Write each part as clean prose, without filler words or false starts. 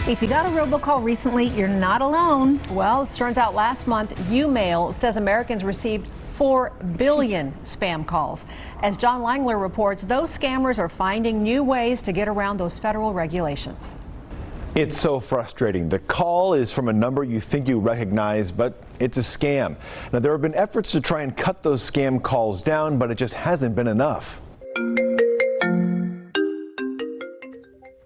If you got a robocall recently, you're not alone. Well, it turns out last month, UMail says Americans received 4 billion spam calls. As John Langler reports, those scammers are finding new ways to get around those federal regulations. It's so frustrating. The call is from a number you think you recognize, but it's a scam. Now, there have been efforts to try and cut those scam calls down, but it just hasn't been enough.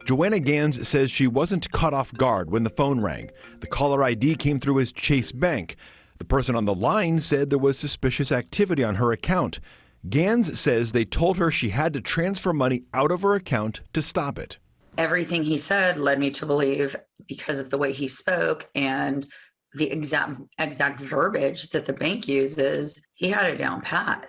Joanna Gans says she wasn't caught off guard when the phone rang. The caller ID came through as Chase Bank. The person on the line said there was suspicious activity on her account. Gans says they told her she had to transfer money out of her account to stop it. Everything he said led me to believe, because of the way he spoke and the exact verbiage that the bank uses, he had it down pat.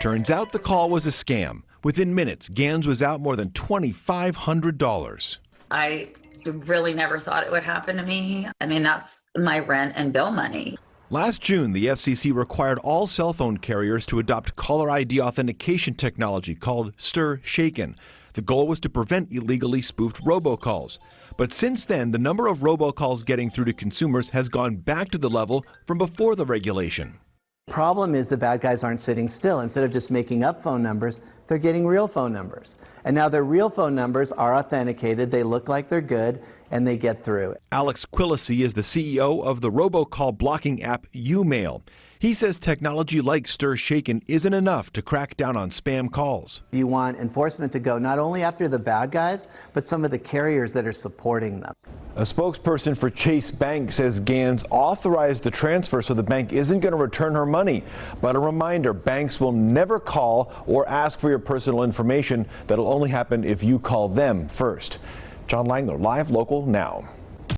Turns out the call was a scam. Within minutes, Gans was out more than $2,500. I really never thought it would happen to me. I mean, that's my rent and bill money. Last June, the FCC required all cell phone carriers to adopt caller ID authentication technology called Stir Shaken. The goal was to prevent illegally spoofed robocalls. But since then, the number of robocalls getting through to consumers has gone back to the level from before the regulation. Problem is the bad guys aren't sitting still. Instead of just making up phone numbers, they're getting real phone numbers. And now their real phone numbers are authenticated, they look like they're good, and they get through. Alex Quillisi is the CEO of the robocall blocking app UMail. He says technology like Stir Shaken isn't enough to crack down on spam calls. You want enforcement to go not only after the bad guys, but some of the carriers that are supporting them. A spokesperson for Chase Bank says Gans authorized the transfer so the bank isn't going to return her money. But a reminder, banks will never call or ask for your personal information. That'll only happen if you call them first. John Langler, live, local, now.